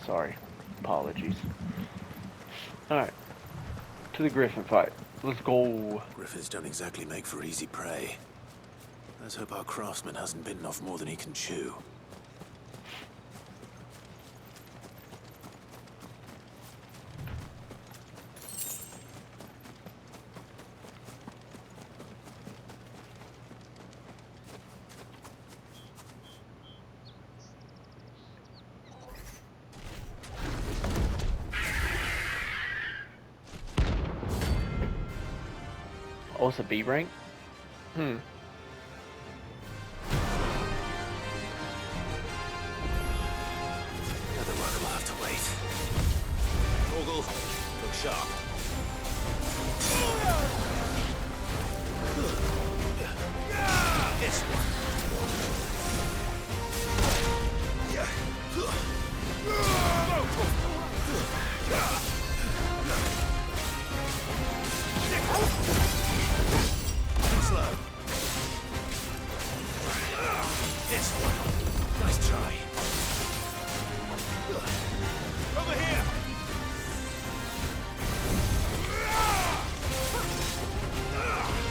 Sorry. Apologies. Alright. To the Griffin fight. Let's go. Griffins don't exactly make for easy prey. Let's hope our craftsman hasn't bitten off more than he can chew. Oh, it's a B rank? Hmm. The other work will have to wait. Torgal, look sharp. This one. Slow. This one. Nice try. Over here.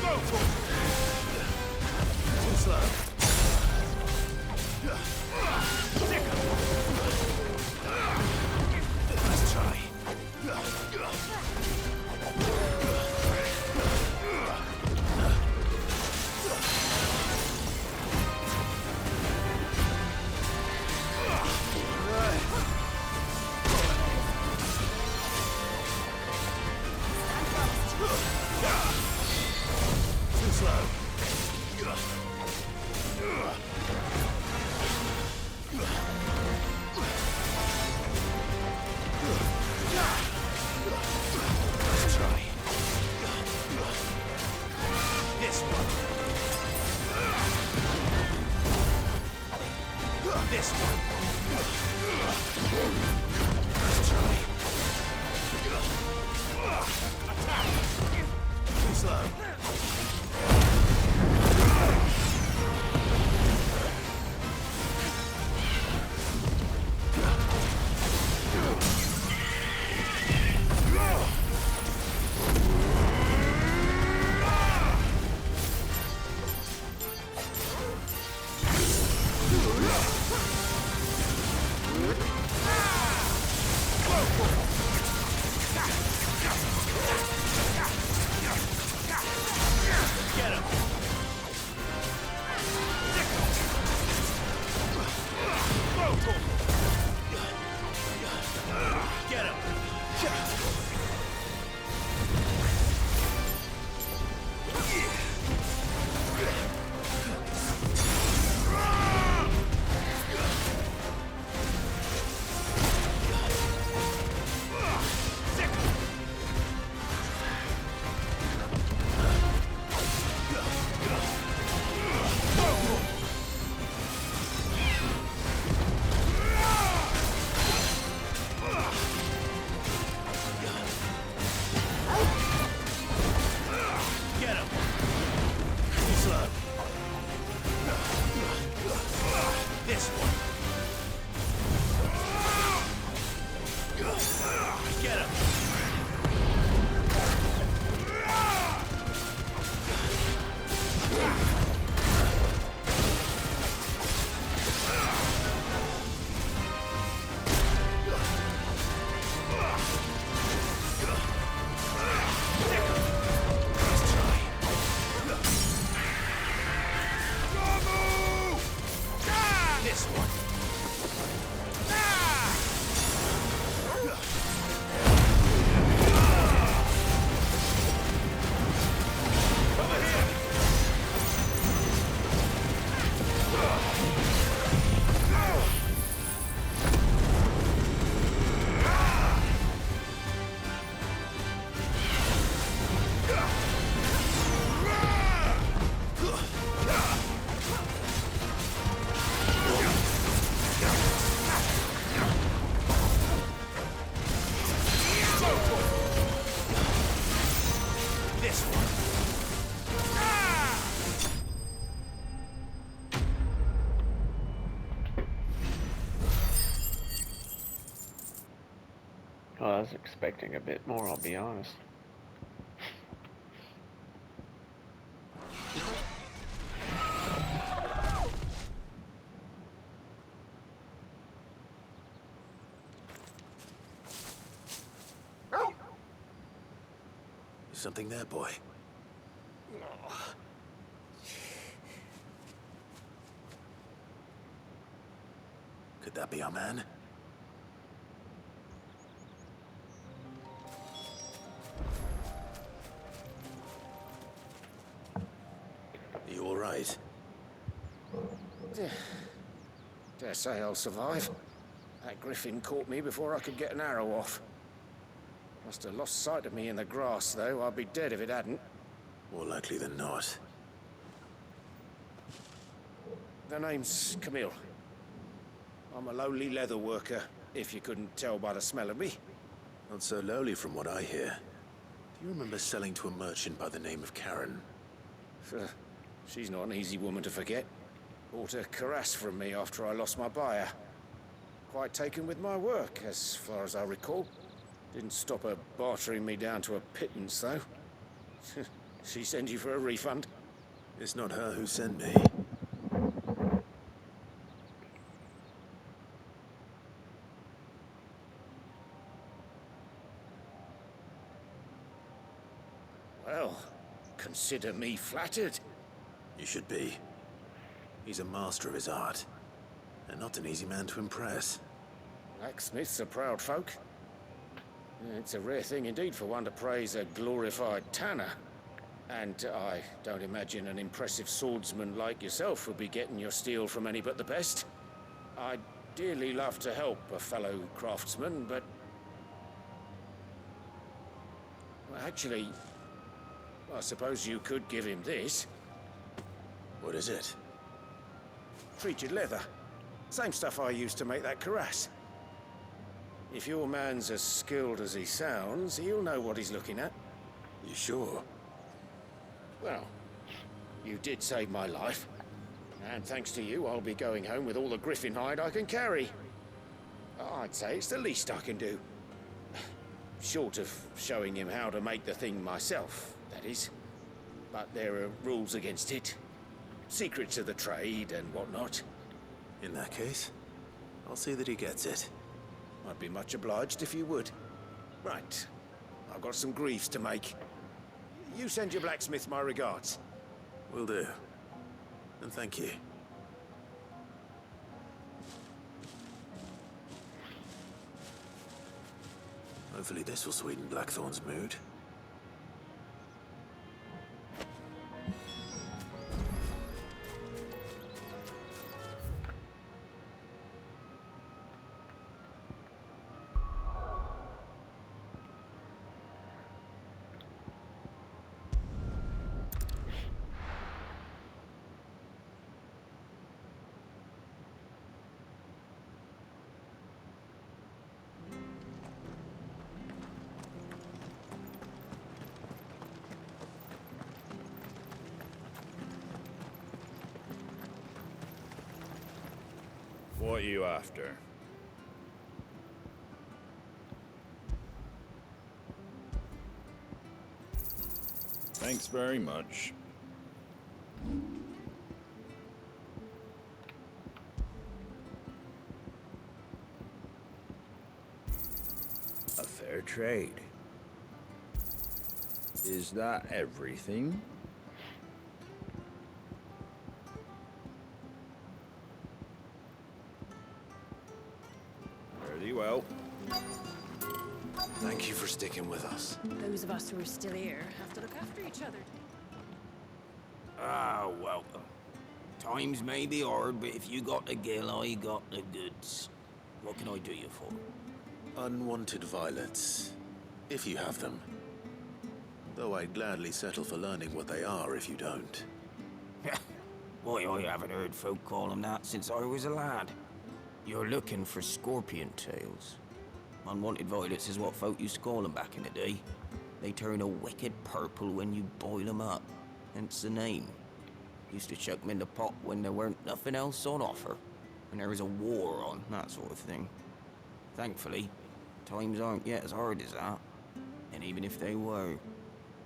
Go for it. Too slow. Nice try. Oh, I was expecting a bit more, I'll be honest. Is something there, boy? Could that be our man? Are you all right? Dare say I'll survive. That griffin caught me before I could get an arrow off. Must have lost sight of me in the grass, though. I'd be dead if it hadn't. More likely than not. The name's Camille. I'm a lowly leather worker, if you couldn't tell by the smell of me. Not so lowly from what I hear. Do you remember selling to a merchant by the name of Karen? She's not an easy woman to forget. Bought a cuirass from me after I lost my buyer. Quite taken with my work, as far as I recall. Didn't stop her bartering me down to a pittance, though. She send you for a refund? It's not her who sent me. Well, consider me flattered. You should be. He's a master of his art, and not an easy man to impress. Blacksmiths are proud folk. It's a rare thing indeed for one to praise a glorified tanner. And I don't imagine an impressive swordsman like yourself would be getting your steel from any but the best. I'd dearly love to help a fellow craftsman, but... Well, actually, I suppose you could give him this. What is it? Treated leather. Same stuff I used to make that cuirass. If your man's as skilled as he sounds, he'll know what he's looking at. You sure? Well, you did save my life. And thanks to you, I'll be going home with all the griffin hide I can carry. I'd say it's the least I can do. Short of showing him how to make the thing myself, that is. But there are rules against it. Secrets of the trade and whatnot. In that case, I'll see that he gets it. I'd be much obliged if you would. Right. I've got some greaves to make. You send your blacksmith my regards. Will do. And thank you. Hopefully this will sweeten Blackthorn's mood. What are you after? Thanks very much. A fair trade. Is that everything? Very well. Thank you for sticking with us. Those of us who are still here have to look after each other. Ah, welcome. Times may be hard, but if you got the gill, I got the goods. What can I do you for? Unwanted violets, if you have them. Though I'd gladly settle for learning what they are if you don't. Boy, I haven't heard folk call them that since I was a lad. You're looking for scorpion tails. Unwanted violets is what folk used to call them back in the day. They turn a wicked purple when you boil them up. Hence the name. Used to chuck them in the pot when there weren't nothing else on offer. When there was a war on, that sort of thing. Thankfully, Times aren't yet as hard as that. And even if they were,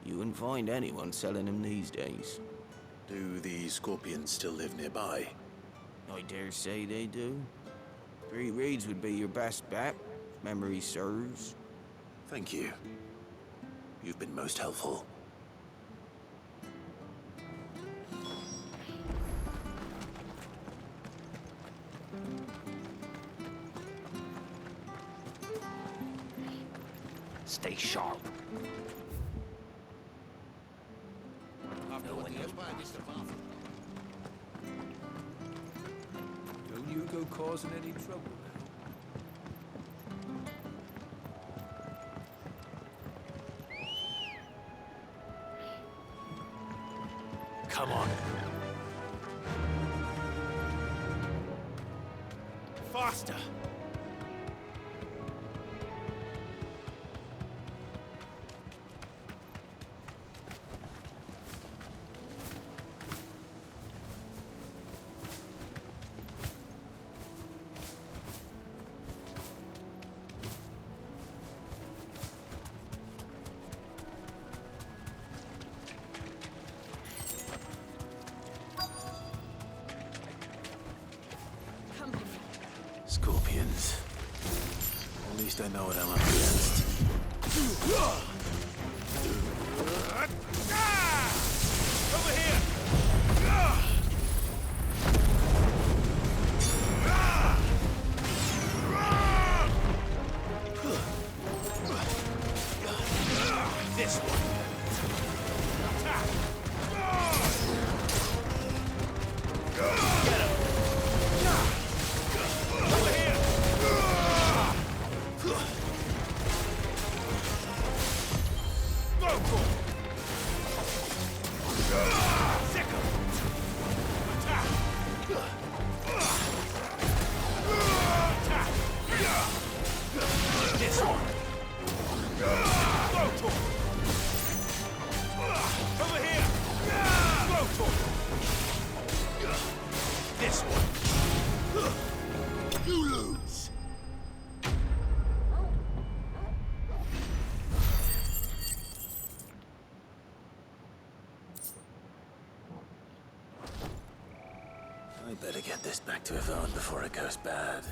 you wouldn't find anyone selling them these days. Do the scorpions still live nearby? I dare say they do. 3 reeds would be your best bet, if memory serves. Thank you. You've been most helpful. Stay sharp. Don't you go causing any trouble now. Come on. Faster! Scorpions. At least I know what I'm up against. Over here! This one. Get him! Over here! Go for it! Sick 'em! Attack! Attack! This one! Go for it! Over here! Go for it! This one! You lose! I better get this back to Yvonne before it goes bad.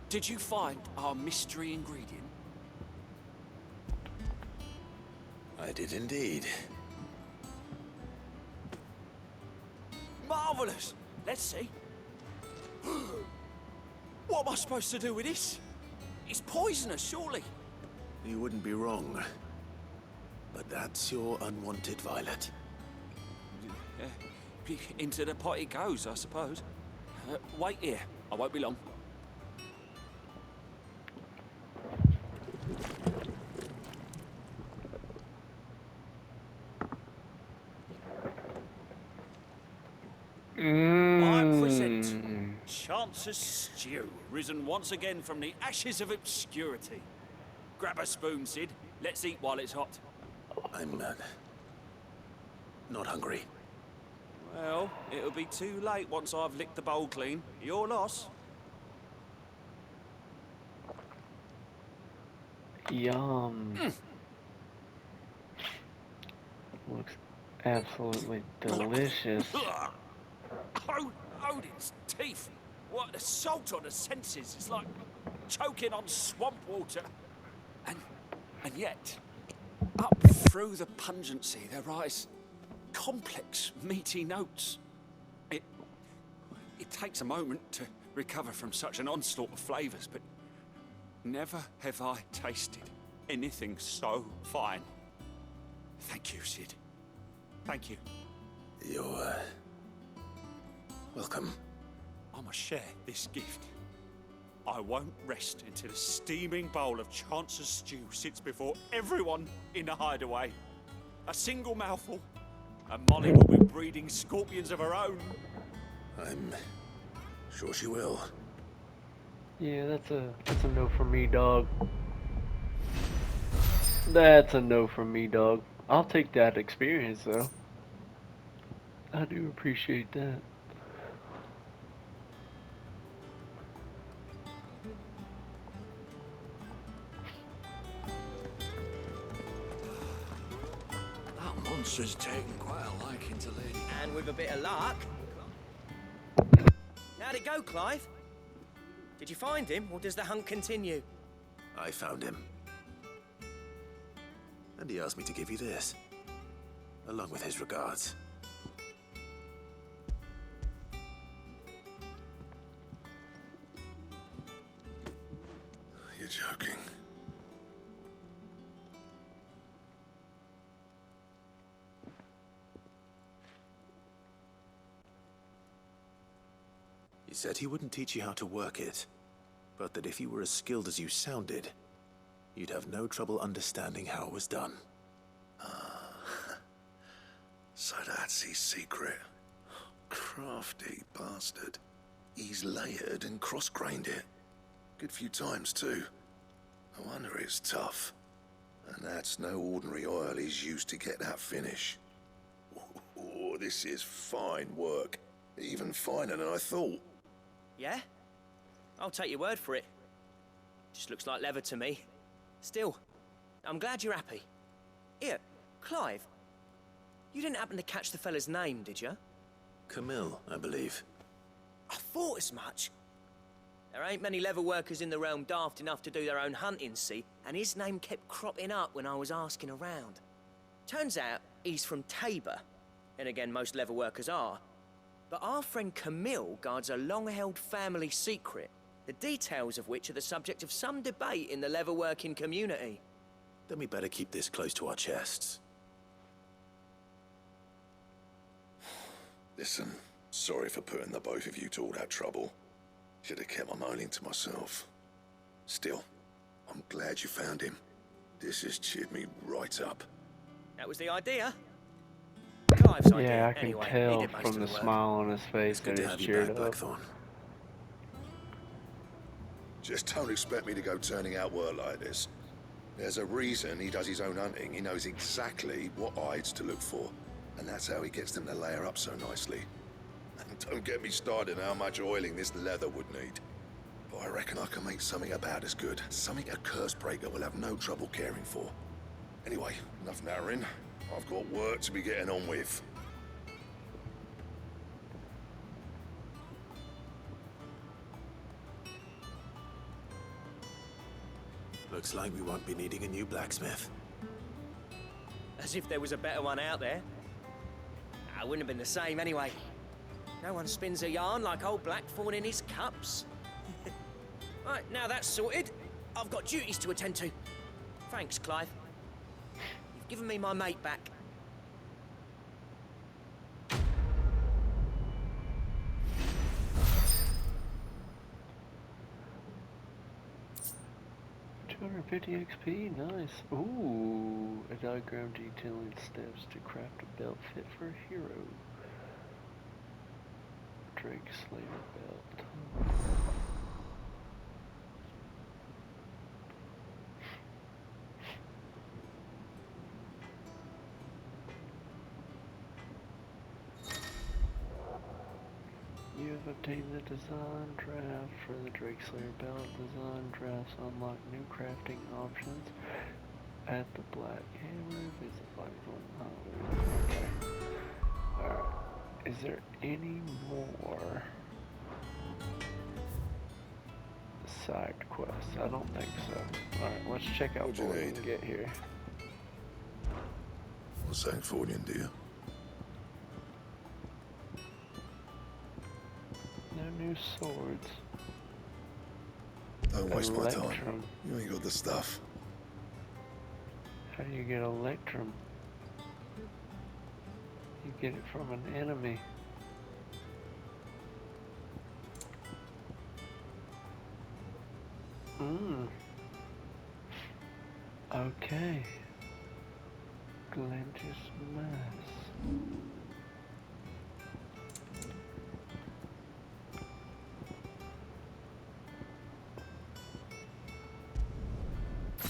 Did you find our mystery ingredient? I did indeed. Marvelous! Let's see. What am I supposed to do with this? It's poisonous, surely. You wouldn't be wrong. But that's your unwanted violet. Into the pot it goes, I suppose. Wait here. I won't be long. I present Chance's Stew, risen once again from the ashes of obscurity. Grab a spoon, Sid. Let's eat while it's hot. I'm not hungry. Well, it'll be too late once I've licked the bowl clean. Your loss. Yum. Looks absolutely delicious. Odin's teeth. What assault on the senses. It's like choking on swamp water. And yet, up through the pungency, there rise complex, meaty notes. It takes a moment to recover from such an onslaught of flavors, but never have I tasted anything so fine. Thank you, Sid. Thank you. You're welcome. I must share this gift. I won't rest until a steaming bowl of Chance's stew sits before everyone in the hideaway. A single mouthful, and Molly will be breeding scorpions of her own. I'm sure she will. Yeah, that's a no for me, dog. That's a no for me, dog. I'll take that experience though. I do appreciate that. That monster's taken quite a liking to Lady. And with a bit of luck. How'd it go, Clive? Did you find him, or does the hunt continue? I found him. And he asked me to give you this, along with his regards. You're joking. He said he wouldn't teach you how to work it, but that if you were as skilled as you sounded, you'd have no trouble understanding how it was done. So that's his secret. Crafty bastard. He's layered and cross-grained it. Good few times, too. No wonder it's tough. And that's no ordinary oil he's used to get that finish. Oh, this is fine work. Even finer than I thought. Yeah? I'll take your word for it. Just looks like leather to me. Still, I'm glad you're happy. Here, Clive. You didn't happen to catch the fella's name, did you? Camille, I believe. I thought as much. There ain't many leather workers in the realm daft enough to do their own hunting, see? And his name kept cropping up when I was asking around. Turns out he's from Tabor. And again, most leather workers are. But our friend Camille guards a long-held family secret, the details of which are the subject of some debate in the leather-working community. Then we better keep this close to our chests. Listen, sorry for putting the both of you to all that trouble. Should have kept my moaning to myself. Still, I'm glad you found him. This has cheered me right up. That was the idea. Clive's idea, Yeah, I can anyway. He tell did most from of the work. smile on his face It's good that to have he's you cheered back, up. Blackthorn. Just don't expect me to go turning out work like this. There's a reason he does his own hunting. He knows exactly what hides to look for. And that's how he gets them to layer up so nicely. And don't get me started on how much oiling this leather would need. But I reckon I can make something about as good. Something a curse breaker will have no trouble caring for. Anyway, enough nattering. I've got work to be getting on with. Looks like we won't be needing a new blacksmith. As if there was a better one out there. I wouldn't have been the same anyway. No one spins a yarn like old Blackthorn in his cups. Right, now that's sorted. I've got duties to attend to. Thanks, Clive. You've given me my mate back. $250 XP, nice. Ooh, a diagram detailing steps to craft a belt fit for a hero. Drake Slayer belt. You have obtained the design draft for the Drake Slayer belt. Design drafts unlock new crafting options at the Black Hammer. Visit Blackthorn. Okay. Alright. Is there any more side quests? I don't think so. Alright, let's check out What'd you what we need? can get here. What's that for you, dear? No new swords. Don't waste my time. Electrum. You ain't got the stuff. How do you get Electrum? You get it from an enemy. Okay. Atlantis Mass.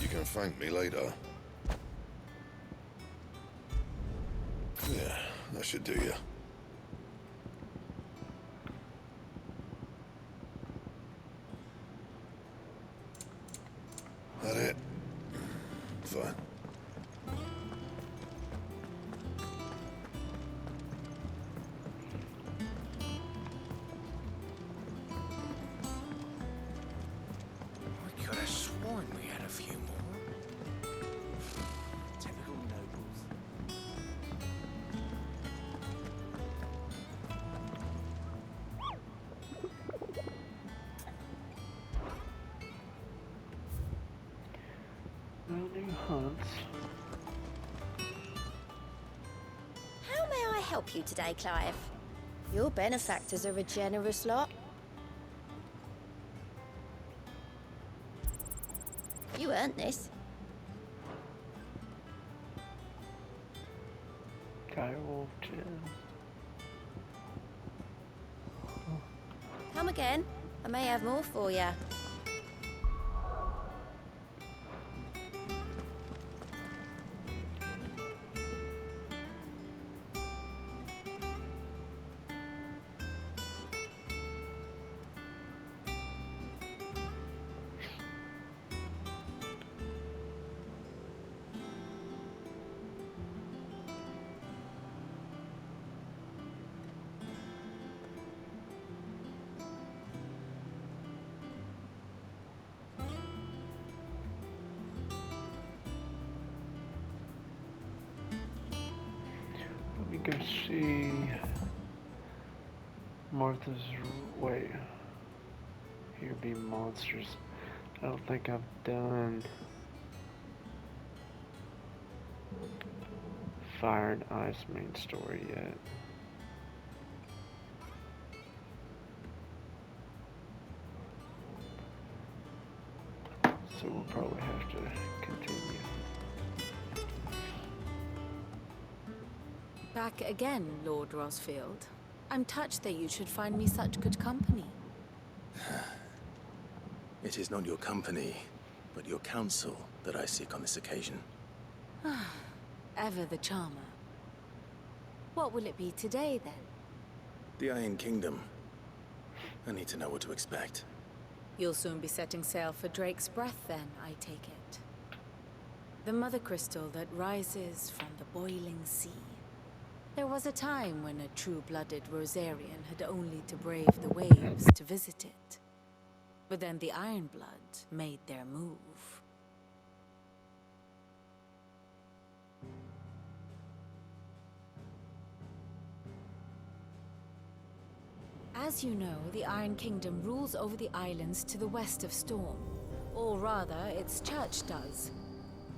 You can thank me later. Yeah, that should do you. That it? Fine. I could have sworn we had a few more. Typical nobles. No new hunts. How may I help you today, Clive? Your benefactors are a generous lot. You earned this. Direwolf Gem. Come again. I may have more for you. Let me go see Martha's. Wait. Here be monsters. I don't think I've done Fire and Ice main story yet. So we'll probably have to continue. Back again, Lord Rosfield. I'm touched that you should find me such good company. It is not your company, but your counsel that I seek on this occasion. Ever the charmer. What will it be today, then? The Iron Kingdom. I need to know what to expect. You'll soon be setting sail for Drake's Breath, then, I take it. The mother crystal that rises from the boiling sea. There was a time when a true-blooded Rosarian had only to brave the waves to visit it. But then the Ironblood made their move. As you know, the Iron Kingdom rules over the islands to the west of Storm. Or rather, its church does.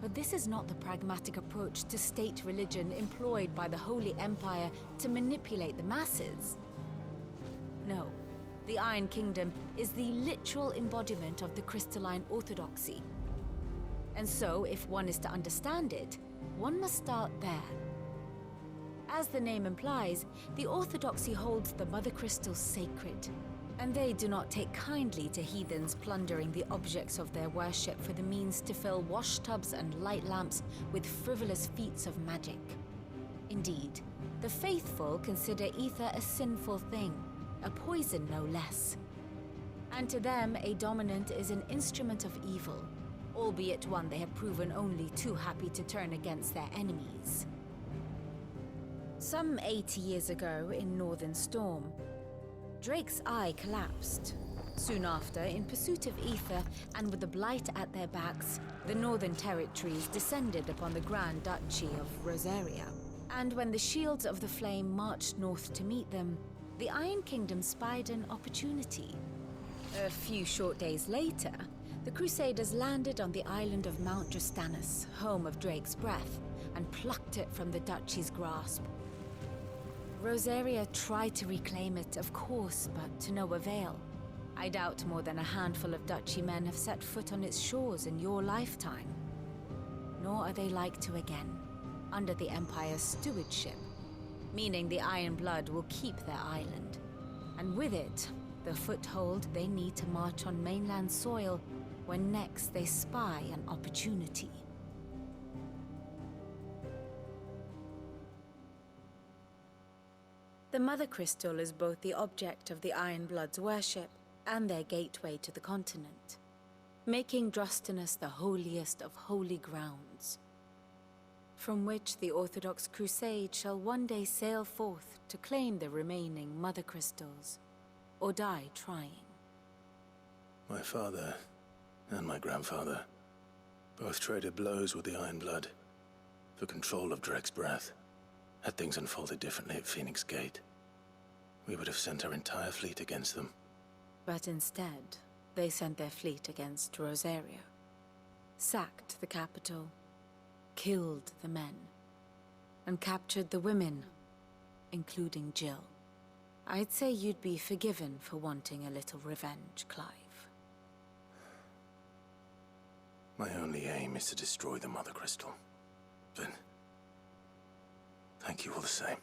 But this is not the pragmatic approach to state religion employed by the Holy Empire to manipulate the masses. No, the Iron Kingdom is the literal embodiment of the crystalline orthodoxy. And so, if one is to understand it, one must start there. As the name implies, the orthodoxy holds the Mother Crystal sacred, and they do not take kindly to heathens plundering the objects of their worship for the means to fill washtubs and light lamps with frivolous feats of magic. Indeed, the faithful consider ether a sinful thing, a poison no less. And to them, a dominant is an instrument of evil, albeit one they have proven only too happy to turn against their enemies. Some 80 years ago, in Northern Storm, Drake's eye collapsed. Soon after, in pursuit of ether and with the blight at their backs, the Northern Territories descended upon the Grand Duchy of Rosaria. And when the Shields of the Flame marched north to meet them, the Iron Kingdom spied an opportunity. A few short days later, the Crusaders landed on the island of Mount Drastanus, home of Drake's Breath, and plucked it from the Duchy's grasp. Rosaria tried to reclaim it, of course, but to no avail. I doubt more than a handful of Duchy men have set foot on its shores in your lifetime. Nor are they like to again. under the Empire's stewardship, meaning the Iron Blood will keep their island. And with it, the foothold they need to march on mainland soil when next they spy an opportunity. The Mother Crystal is both the object of the Iron Blood's worship and their gateway to the continent, making Drostanus the holiest of holy grounds, from which the Orthodox Crusade shall one day sail forth to claim the remaining Mother Crystals, or die trying. My father and my grandfather both traded blows with the Iron Blood for control of Drek's breath. Had things unfolded differently at Phoenix Gate, we would have sent our entire fleet against them. But instead, they sent their fleet against Rosario, sacked the capital, killed the men, and captured the women, including Jill. I'd say you'd be forgiven for wanting a little revenge, Clive. My only aim is to destroy the Mother Crystal. But thank you all the same.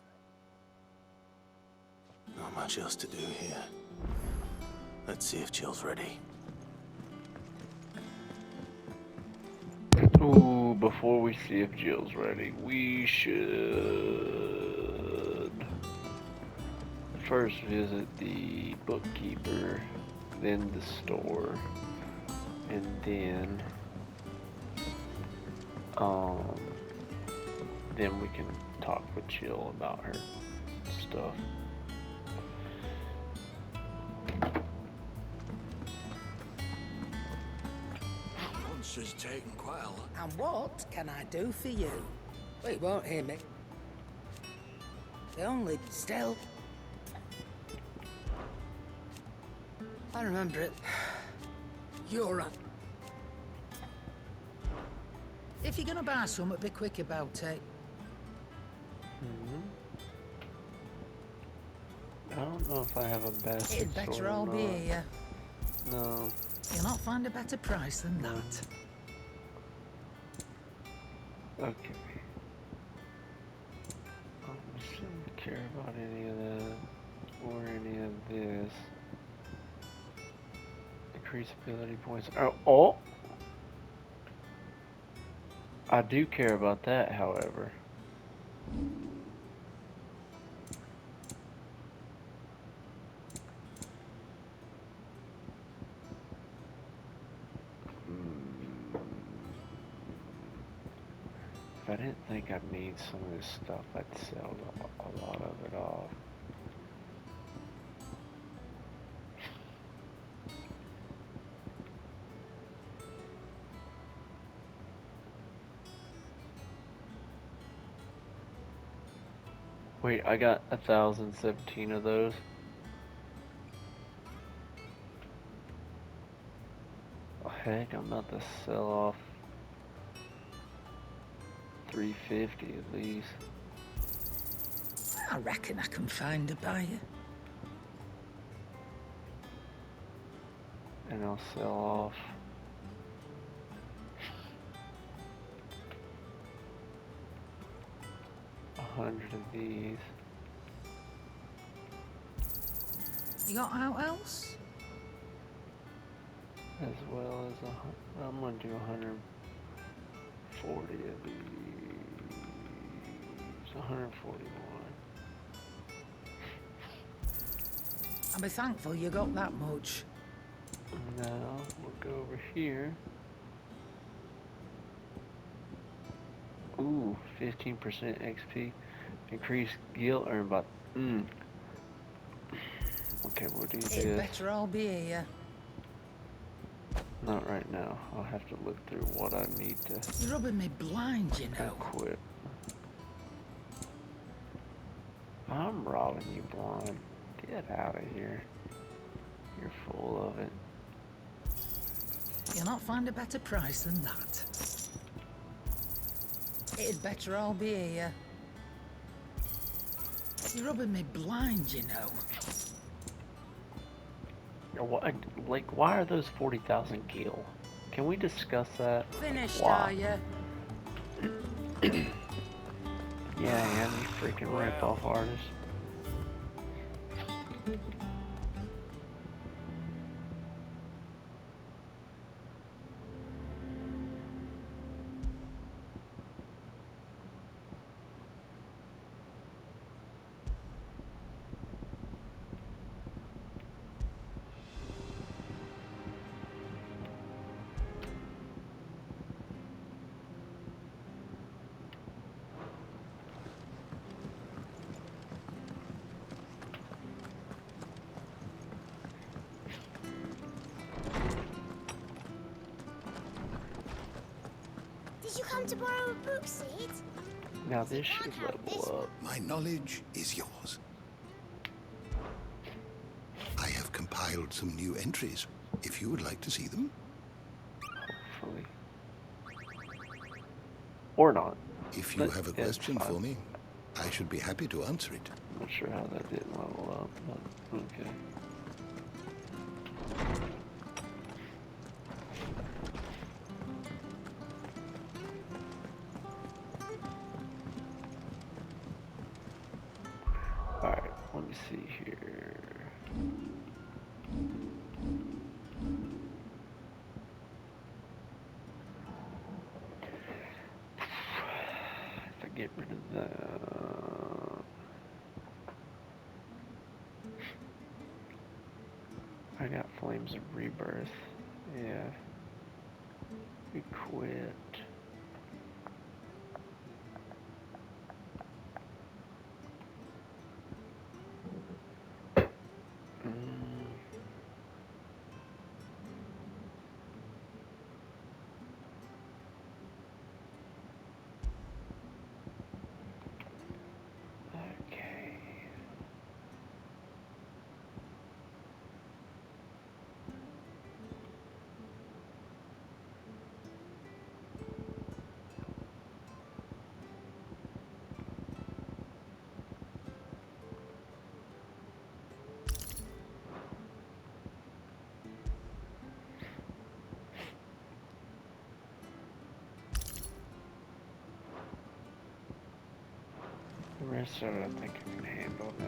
Not much else to do here. Let's see if Jill's ready. Ooh, before we see if Jill's ready, we should first visit the bookkeeper, then the store, and then we can talk with Jill about her stuff. This is taking quite a lot. And what can I do for you? Well, you won't hear me. The only still. I remember it. You're right. If you're gonna buy something, be quick about it. I don't know if I have a best. It'd better all be here. No. You'll not find a better price than that. Okay. I don't care about any of that or any of this. Increase ability points. Oh! I do care about that, however. If I didn't think I'd need some of this stuff, I'd sell a lot of it off. Wait, I got 1,017 of those. Oh, heck, I'm about to sell off 350 at least. I reckon I can find a buyer. And I'll sell off 100 of these. You got out else? As well as I'm gonna do 140 of these. 141. I'll be thankful you got that much. Now we'll go over here. Ooh, 15% XP. Increased guild earned by. Okay, we'll do It this. better all be here. Not right now. I'll have to look through what I need to You're rubbing me blind, you know. equip. I'm robbing you blind. Get out of here. You're full of it. You'll not find a better price than that. It'd better all be here. You're rubbing me blind, you know. What, like, why are those 40,000 gil? Can we discuss that? Finished, Why? are you? Yeah, I am, you freaking rip-off artist. Did you come to borrow a book, Sid? Now this should level up. My knowledge is yours. I have compiled some new entries, if you would like to see them. Hopefully. Or not. If you But have a it's question fine. for me, I should be happy to answer it. I'm not sure how that didn't level up, but okay. Alright, let me see here. If I get rid of that, I got Flames of Rebirth. Yeah. We quit. Okay. The rest of it I think I can handle now.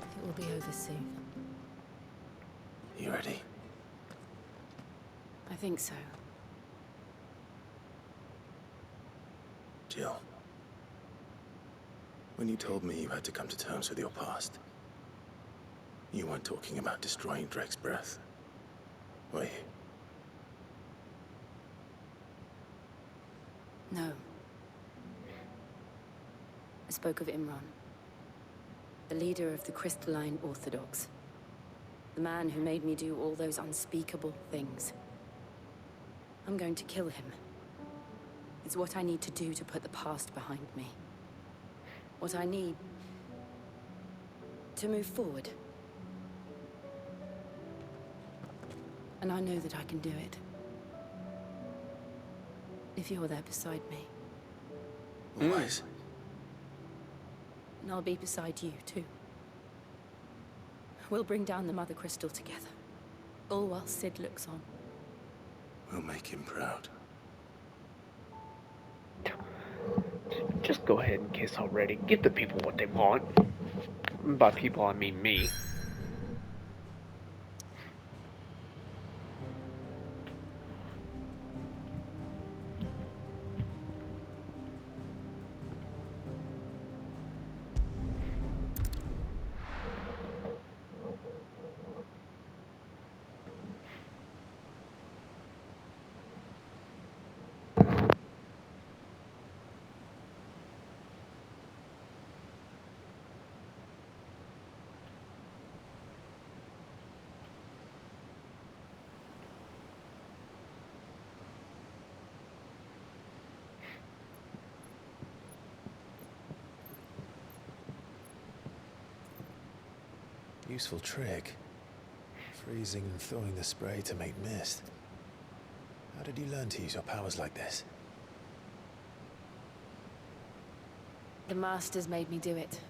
It will be over soon. You ready? I think so. Jill. When you told me you had to come to terms with your past, you weren't talking about destroying Drake's breath, were you? No. I spoke of Imran, the leader of the Crystalline Orthodox. The man who made me do all those unspeakable things. I'm going to kill him. It's what I need to do to put the past behind me. What I need to move forward. And I know that I can do it. If you're there beside me. Always. And I'll be beside you, too. We'll bring down the Mother Crystal together. All while Sid looks on. We'll make him proud. Just go ahead and kiss already. Give the people what they want. By people, I mean me. Useful trick. Freezing and thawing the spray to make mist. How did you learn to use your powers like this? The Masters made me do it.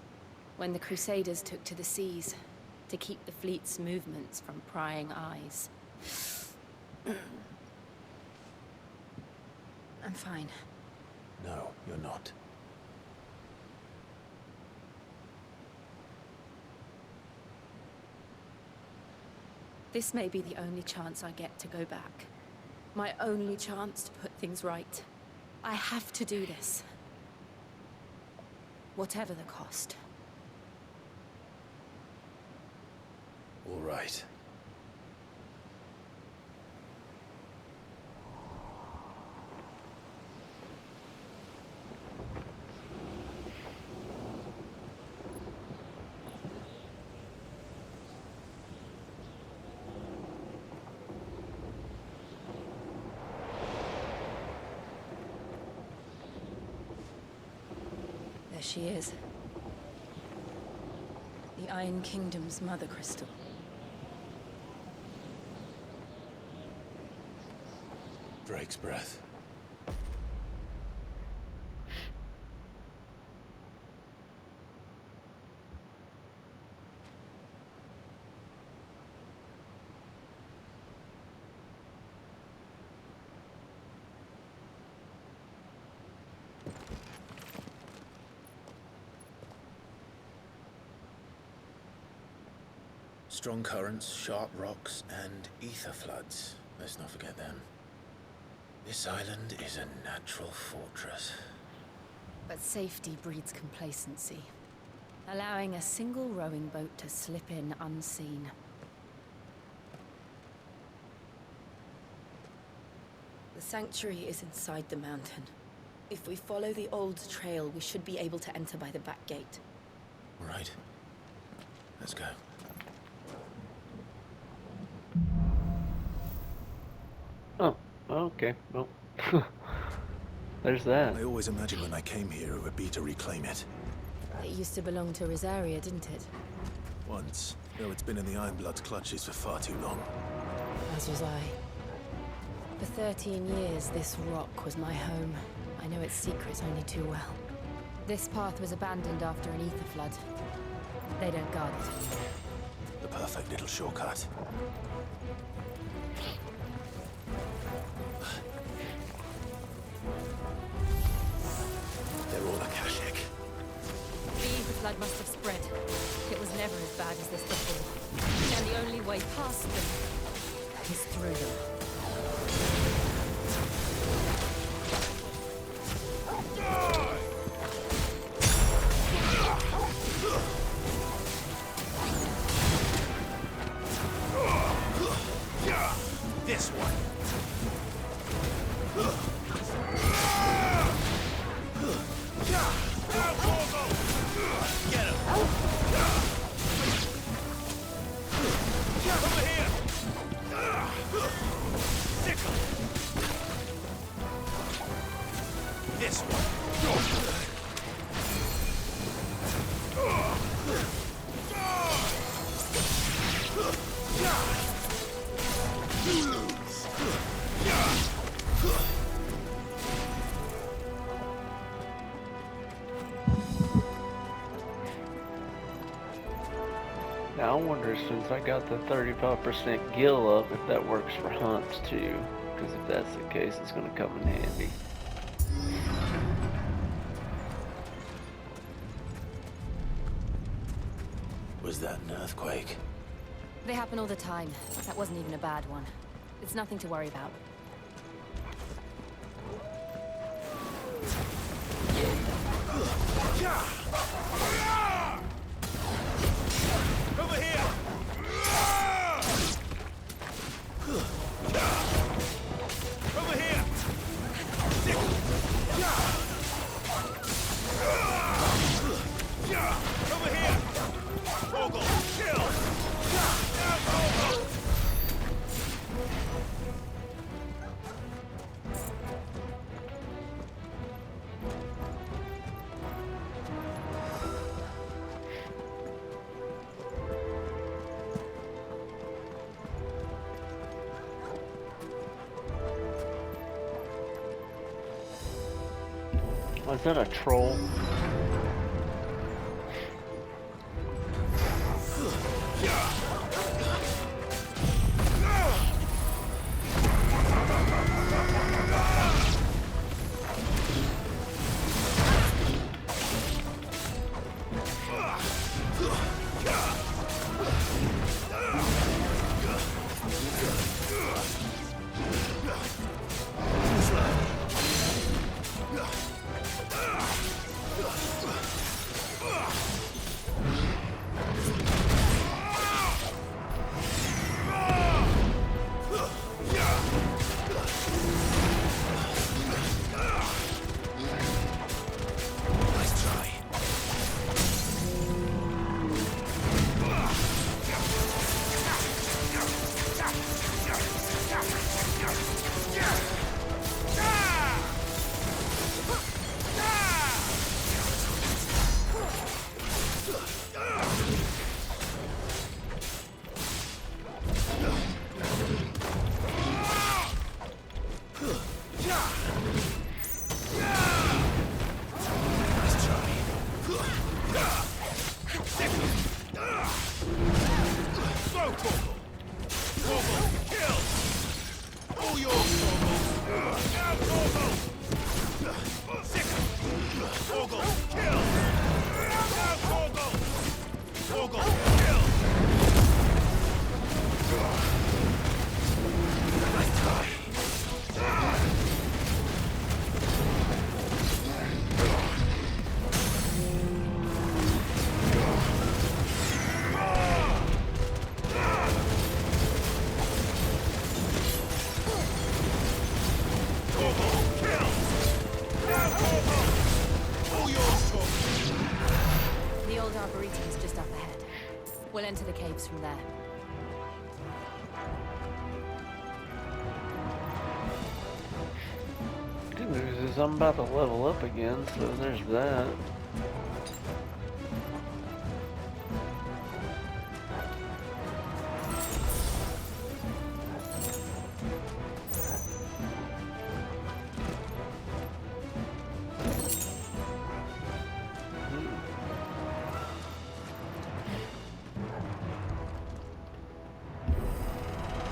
When the Crusaders took to the seas, to keep the fleet's movements from prying eyes. I'm fine. No, you're not. This may be the only chance I get to go back. My only chance to put things right. I have to do this. Whatever the cost. All right. There she is. The Iron Kingdom's Mother Crystal. Drake's breath. Strong currents, sharp rocks, and ether floods. Let's not forget them. This island is a natural fortress. But safety breeds complacency, allowing a single rowing boat to slip in unseen. The sanctuary is inside the mountain. If we follow the old trail, we should be able to enter by the back gate. All right. Let's go. Oh, okay. Well, there's that. I always imagined when I came here it would be to reclaim it. It used to belong to Rosaria, didn't it? Once, though it's been in the Ironblood's clutches for far too long. As was I. For 13 years, this rock was my home. I know its secrets only too well. This path was abandoned after an ether flood. They don't guard it. The perfect little shortcut. They're all Akashic. The ether flood must have spread. It was never as bad as this before. And the only way past them is through them. This one. Get him. Over here. Sickle. This one. You lose. Now I wonder, since I got the 35% gill up, if that works for hunts too. Because if that's the case, it's going to come in handy. Was that an earthquake? They happen all the time. That wasn't even a bad one. It's nothing to worry about. Over here! Over here! Over here! Vogel, kill! Down, Vogel! Was that a troll? old arboretum's just up ahead. We'll enter the caves from there. Good news is I'm about to level up again, so there's that.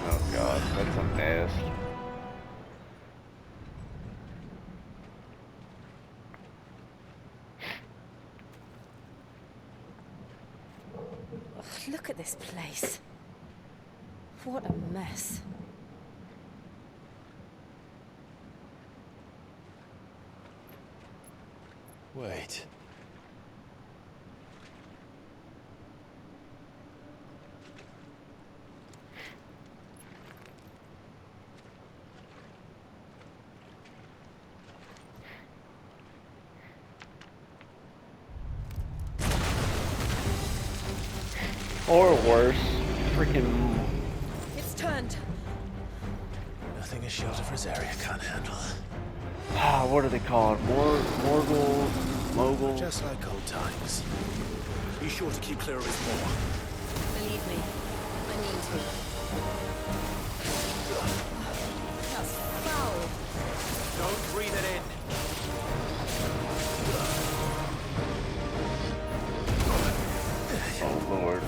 Oh god, that's a nest. Look at this place. What a mess. Wait. Or worse, freaking... It's turned. Nothing a shelter for Zarya can't handle. what are they called? Morgul? Mogul? Just like old times. Be sure to keep clear of his maw. Believe me, I mean to. That's foul. Don't breathe it in. Oh lord.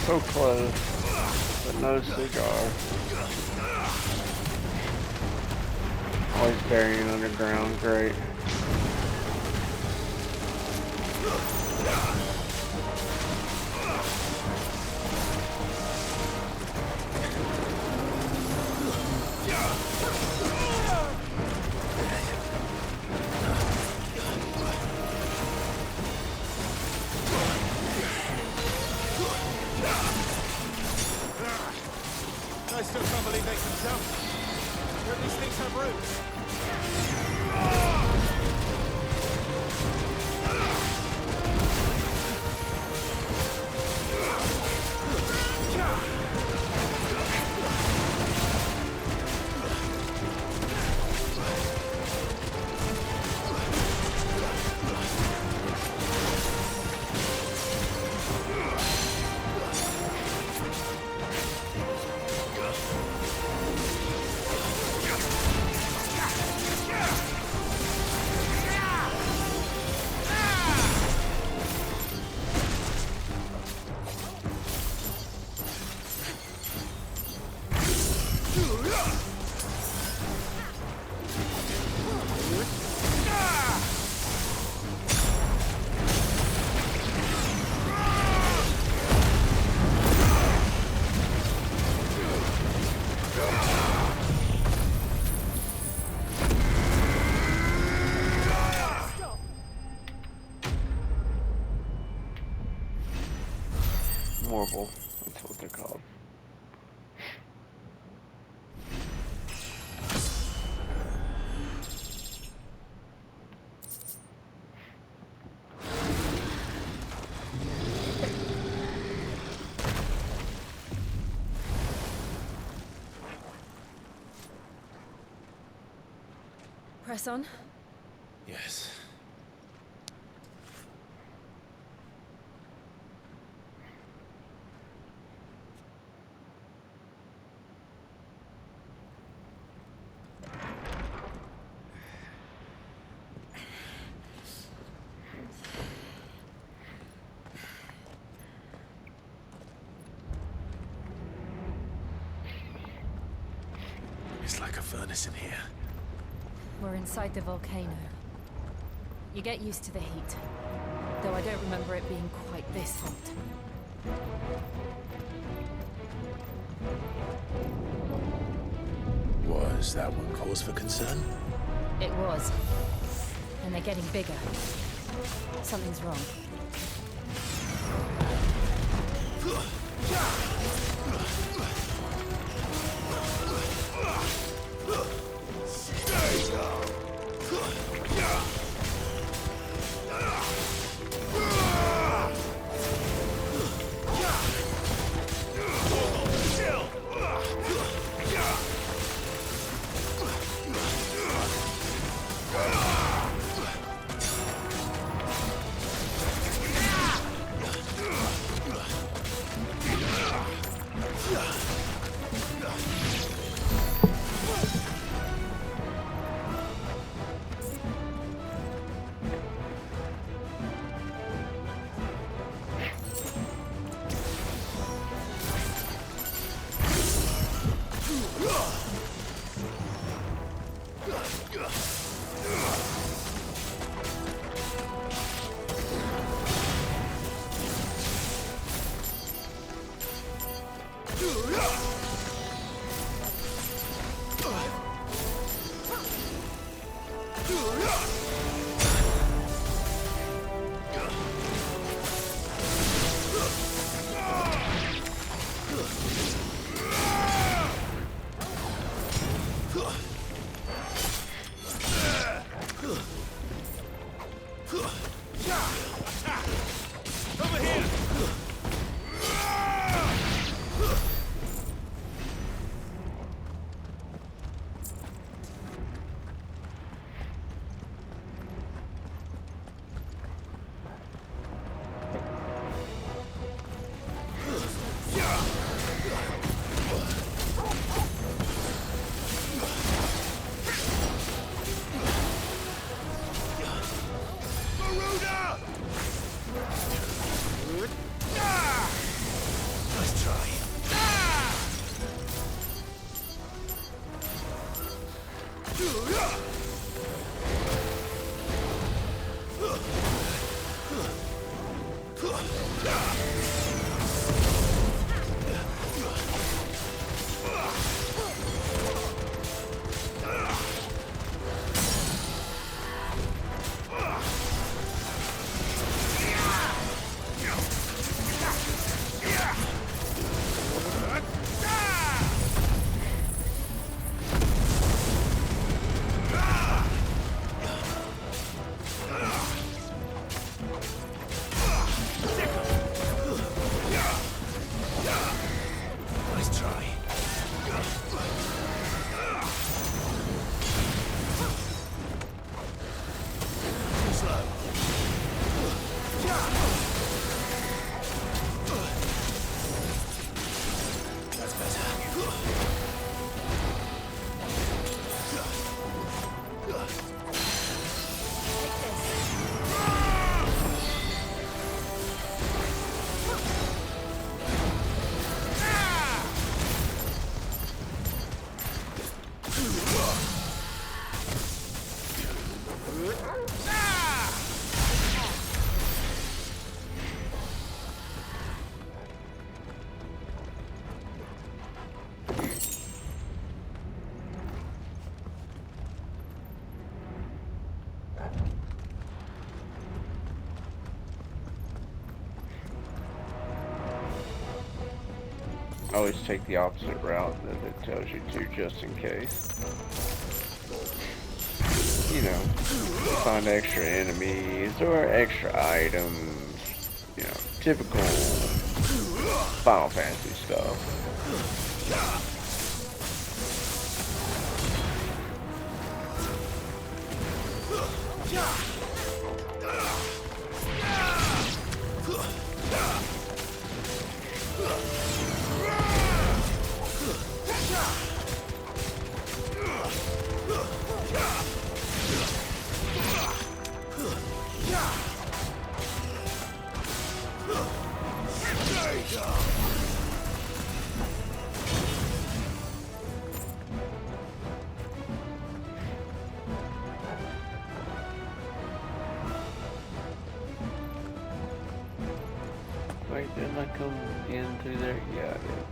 So close, but no cigar. Always burying underground, great. I still can't believe they can jump. Don't these things have roots? Warble, that's what they're called. Press on. Yes. It's like a furnace in here. We're inside the volcano. You get used to the heat, though I don't remember it being quite this hot. Was that one cause for concern? It was. And they're getting bigger. Something's wrong. always take the opposite route that it tells you to, just in case. You know, find extra enemies or extra items. You know, typical Final Fantasy stuff. Wait, didn't I come in through there? Yeah, I did.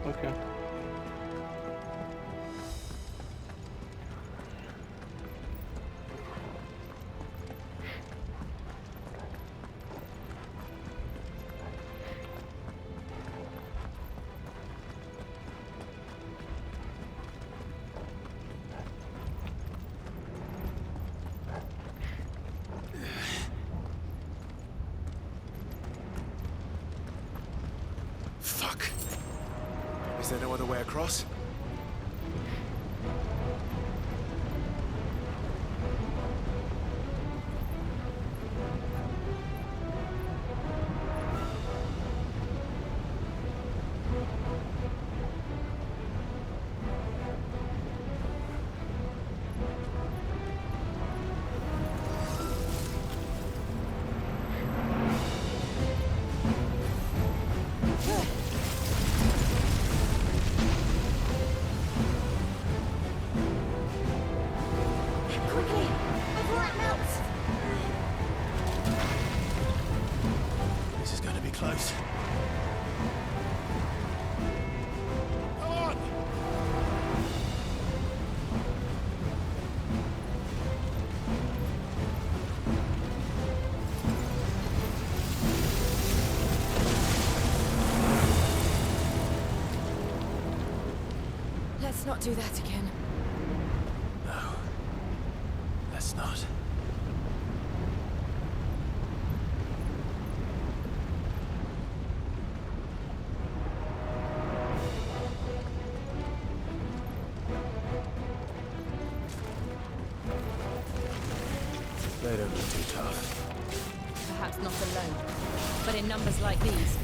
Okay. Fuck. Is there no other way across? This is going to be close. Come on! Let's not do that again. No. Let's not. They don't look too tough. Perhaps not alone, but in numbers like these.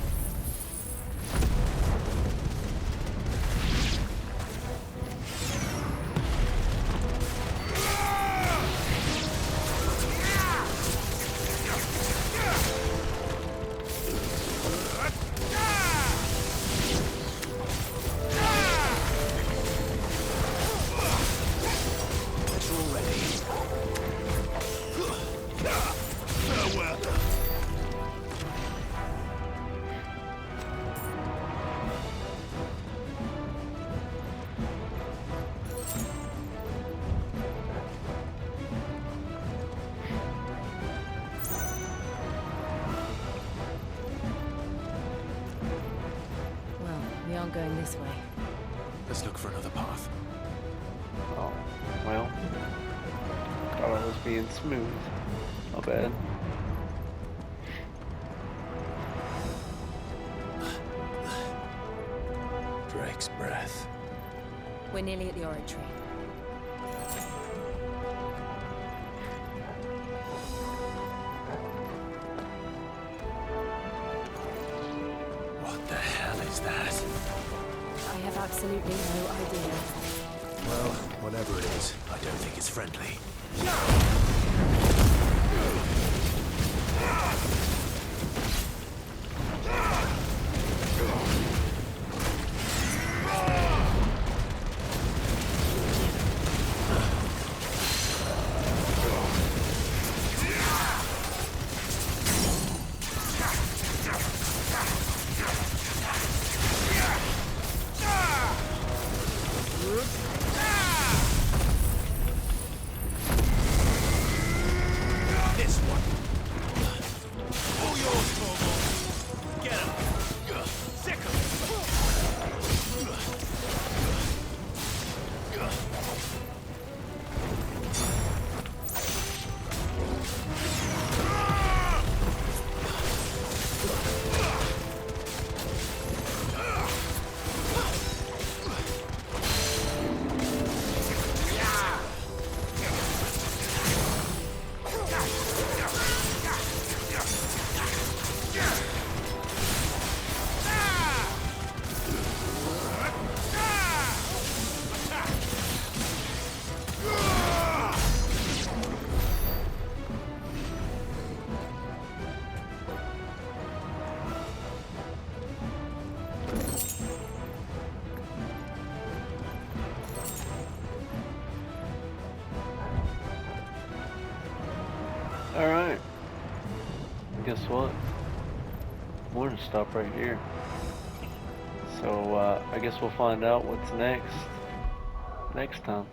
We aren't going this way. Let's look for another path. Oh, well. Thought I was being smooth. My bad. Drake's breath. We're nearly at the oratory. What the hell is that? I have absolutely no idea. Well, whatever it is, I don't think it's friendly. guess what? We're gonna stop right here. So I guess we'll find out what's next time.